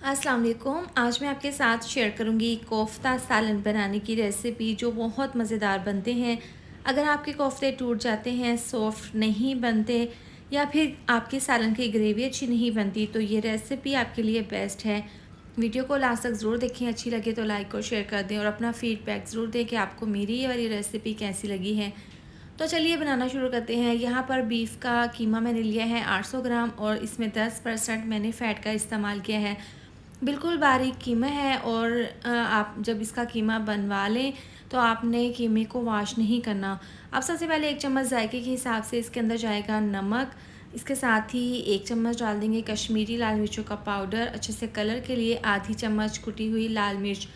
अस्सलाम वालेकुम। आज मैं आपके साथ शेयर करूंगी कोफ्ता सालन बनाने की रेसिपी जो बहुत मज़ेदार बनते हैं। अगर आपके कोफ्ते टूट जाते हैं, सॉफ्ट नहीं बनते या फिर आपके सालन की ग्रेवी अच्छी नहीं बनती तो ये रेसिपी आपके लिए बेस्ट है। वीडियो को लास्ट तक ज़रूर देखें, अच्छी लगे तो लाइक और शेयर कर दें और अपना फीडबैक ज़रूर दें कि आपको मेरी ये वाली रेसिपी कैसी लगी है। तो चलिए बनाना शुरू करते हैं। यहाँ पर बीफ का कीमा मैंने लिया है 800 ग्राम और इसमें 10% मैंने फ़ैट का इस्तेमाल किया है। बिल्कुल बारीक कीमा है और आप जब इसका कीमा बनवा लें तो आपने कीमे को वॉश नहीं करना। अब सबसे पहले 1 चम्मच जायके के हिसाब से इसके अंदर जाएगा नमक। इसके साथ ही 1 चम्मच डाल देंगे कश्मीरी लाल मिर्चों का पाउडर, अच्छे से कलर के लिए आधी चम्मच कुटी हुई लाल मिर्च।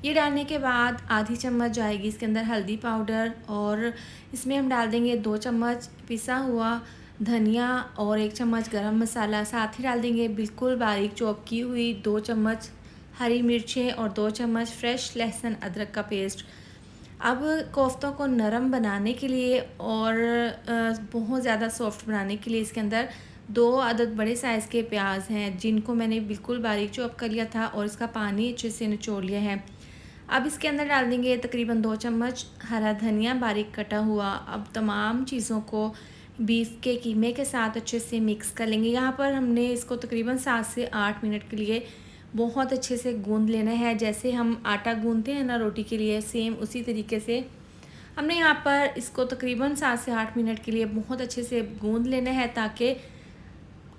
ये डालने के बाद आधी चम्मच जाएगी इसके अंदर हल्दी पाउडर और इसमें हम डाल देंगे 2 चम्मच पिसा हुआ धनिया और 1 चम्मच गरम मसाला। साथ ही डाल देंगे बिल्कुल बारीक चॉप की हुई 2 चम्मच हरी मिर्चें और 2 चम्मच फ्रेश लहसुन अदरक का पेस्ट। अब कोफ्तों को नरम बनाने के लिए और बहुत ज़्यादा सॉफ्ट बनाने के लिए इसके अंदर 2 अदद बड़े साइज़ के प्याज हैं जिनको मैंने बिल्कुल बारीक चॉप कर लिया था और इसका पानी अच्छे से निचोड़ लिया है। अब इसके अंदर डाल देंगे तकरीबन 2 चम्मच हरा धनिया बारीक कटा हुआ। अब तमाम चीज़ों को बीफ के कीमे के साथ अच्छे से मिक्स कर लेंगे। यहाँ पर हमने इसको तकरीबन 7 से 8 मिनट के लिए बहुत अच्छे से गूंद लेना है। जैसे हम आटा गूंदते हैं ना रोटी के लिए, सेम उसी तरीके से हमने यहाँ पर इसको तकरीबन 7 से 8 मिनट के लिए बहुत अच्छे से गूंद लेना है ताकि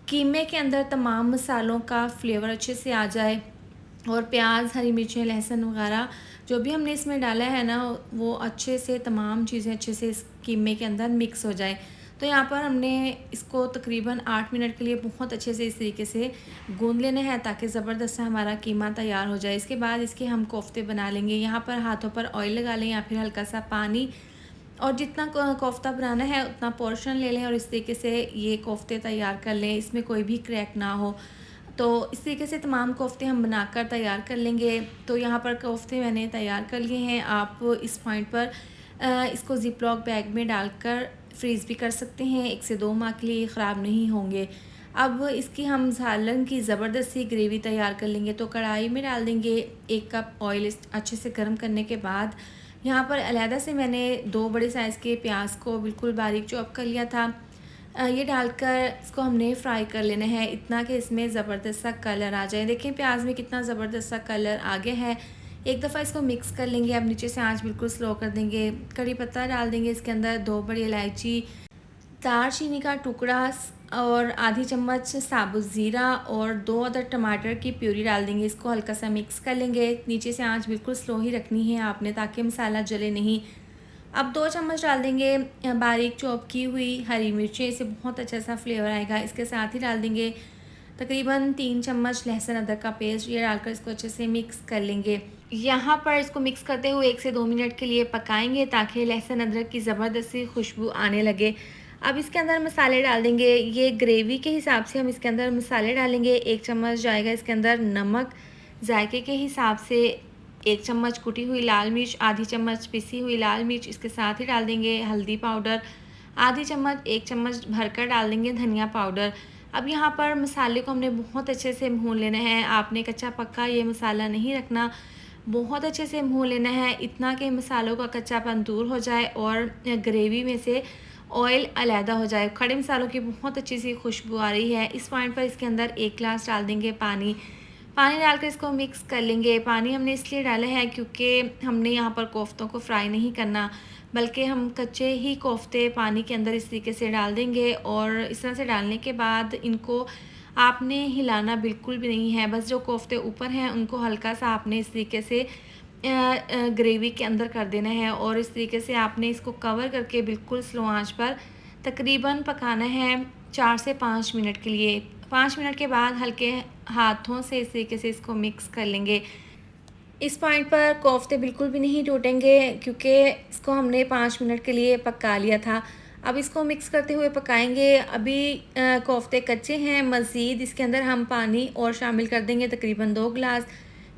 कीमे के अंदर तमाम मसालों का फ्लेवर अच्छे से आ जाए और प्याज, हरी मिर्चें, लहसुन वगैरह जो भी हमने इसमें डाला है ना वो अच्छे से तमाम चीज़ें अच्छे से इस कीमे के अंदर मिक्स हो जाए। तो यहाँ पर हमने इसको तकरीबन 8 मिनट के लिए बहुत अच्छे से इस तरीके से गूंद लेना है ताकि ज़बरदस्त सा हमारा कीमा तैयार हो जाए। इसके बाद इसके हम कोफ्ते बना लेंगे। यहाँ पर हाथों पर ऑयल लगा लें या फिर हल्का सा पानी और जितना कोफ्ता बनाना है उतना पोर्शन ले लें और इस तरीके से ये कोफ्ते तैयार कर लें, इसमें कोई भी क्रैक ना हो। तो इस तरीके से तमाम कोफ्ते हम बनाकर तैयार कर लेंगे। तो यहाँ पर कोफ्ते मैंने तैयार कर लिए हैं। आप इस पॉइंट पर इसको ज़िप लॉक बैग में डालकर फ्रीज़ भी कर सकते हैं, 1 से 2 माह के लिए ख़राब नहीं होंगे। अब इसकी हम सालन की ज़बरदस्त सी ग्रेवी तैयार कर लेंगे। तो कढ़ाई में डाल देंगे 1 कप ऑयल। अच्छे से गर्म करने के बाद यहाँ पर अलहदा से मैंने 2 बड़े साइज़ के प्याज को बिल्कुल बारीक चॉप कर लिया था। ये डालकर इसको हमने फ्राई कर लेना है इतना कि इसमें ज़बरदस्त सा कलर आ जाए। देखें प्याज में कितना ज़बरदस्त सा कलर आ गया है। एक दफ़ा इसको मिक्स कर लेंगे। अब नीचे से आंच बिल्कुल स्लो कर देंगे। कड़ी पत्ता डाल देंगे इसके अंदर, 2 बड़ी इलायची, दालचीनी का टुकड़ा और आधी चम्मच साबुत ज़ीरा और 2 अदद टमाटर की प्यूरी डाल देंगे। इसको हल्का सा मिक्स कर लेंगे। नीचे से आंच बिल्कुल स्लो ही रखनी है आपने ताकि मसाला जले नहीं। अब 2 चम्मच डाल देंगे बारीक चॉप की हुई हरी मिर्चें, इससे बहुत अच्छा सा फ्लेवर आएगा। इसके साथ ही डाल देंगे तकरीबन 3 चम्मच लहसुन अदरक का पेस्ट। ये डालकर इसको अच्छे से मिक्स कर लेंगे। यहाँ पर इसको मिक्स करते हुए 1 से 2 मिनट के लिए पकाएंगे ताकि लहसुन अदरक की ज़बरदस्त सी खुशबू आने लगे। अब इसके अंदर मसाले डाल देंगे। ये ग्रेवी के हिसाब से हम इसके अंदर मसाले डालेंगे। 1 चम्मच जाएगा इसके अंदर नमक, जायके के हिसाब से 1 चम्मच कुटी हुई लाल मिर्च, आधी चम्मच पिसी हुई लाल मिर्च। इसके साथ ही डाल देंगे हल्दी पाउडर, आधी चम्मच 1 चम्मच भरकर डाल देंगे धनिया पाउडर। अब यहाँ पर मसाले को हमने बहुत अच्छे से भून लेना है। आपने कच्चा पक्का ये मसाला नहीं रखना, बहुत अच्छे से भून लेना है इतना कि मसालों का कच्चापन दूर हो जाए और ग्रेवी में से ऑयल अलहदा हो जाए। खड़े मसालों की बहुत अच्छी सी खुशबू आ रही है। इस पॉइंट पर इसके अंदर 1 गिलास डाल देंगे पानी। पानी डालकर इसको मिक्स कर लेंगे। पानी हमने इसलिए डाला है क्योंकि हमने यहाँ पर कोफ्तों को फ्राई नहीं करना, बल्कि हम कच्चे ही कोफ्ते पानी के अंदर इस तरीके से डाल देंगे और इस तरह से डालने के बाद इनको आपने हिलाना बिल्कुल भी नहीं है। बस जो कोफ्ते ऊपर हैं उनको हल्का सा आपने इस तरीके से ग्रेवी के अंदर कर देना है और इस तरीके से आपने इसको कवर करके बिल्कुल स्लो आंच पर तकरीबन पकाना है 4 से 5 मिनट के लिए। 5 मिनट के बाद हल्के हाथों से इस तरीके से इसको मिक्स कर लेंगे। इस पॉइंट पर कोफ्ते बिल्कुल भी नहीं टूटेंगे क्योंकि इसको हमने 5 मिनट के लिए पका लिया था। अब इसको मिक्स करते हुए पकाएंगे। अभी कोफ्ते कच्चे हैं, मज़ीद इसके अंदर हम पानी और शामिल कर देंगे तकरीबन 2 गिलास,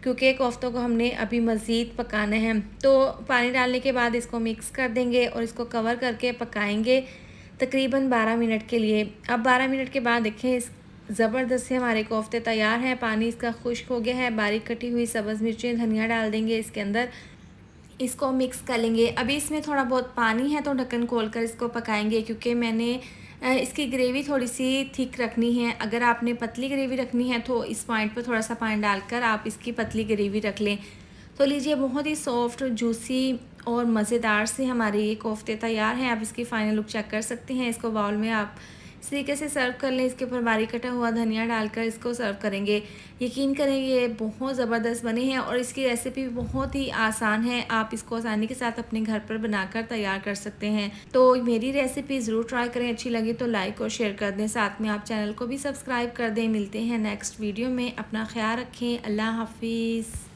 क्योंकि कोफ्तों को हमने अभी मज़ीद पकाना है। तो पानी डालने के बाद इसको मिक्स कर देंगे और इसको कवर करके पकाएंगे तकरीबन 12 मिनट के लिए। अब 12 मिनट के बाद देखें ज़बरदस्त से हमारे कोफ्ते तैयार हैं। पानी इसका खुश्क हो गया है। बारीक कटी हुई सब्ज़ मिर्चें, धनिया डाल देंगे इसके अंदर। इसको मिक्स कर लेंगे। अभी इसमें थोड़ा बहुत पानी है तो ढक्कन खोलकर इसको पकाएंगे, क्योंकि मैंने इसकी ग्रेवी थोड़ी-सी थिक रखनी है। अगर आपने पतली ग्रेवी रखनी है तो इस पॉइंट पे थोड़ा-सा पानी डालकर आप इसकी पतली ग्रेवी रख लें। तो लीजिए, बहुत ही सॉफ्ट, जूसी और मज़ेदार से हमारे ये कोफ्ते तैयार हैं। आप इसकी फ़ाइनल लुक चेक कर सकते हैं। इसको बाउल में आप इस तरीके से सर्व कर लें। इसके ऊपर बारीक कटा हुआ धनिया डालकर इसको सर्व करेंगे। यकीन करें, ये बहुत ज़बरदस्त बने हैं और इसकी रेसिपी बहुत ही आसान है। आप इसको आसानी के साथ अपने घर पर बनाकर तैयार कर सकते हैं। तो मेरी रेसिपी ज़रूर ट्राई करें। अच्छी लगी तो लाइक और शेयर कर दें। साथ में आप चैनल को भी सब्सक्राइब कर दें। मिलते हैं नेक्स्ट वीडियो में। अपना ख्याल रखें। अल्लाह हाफ़िज़।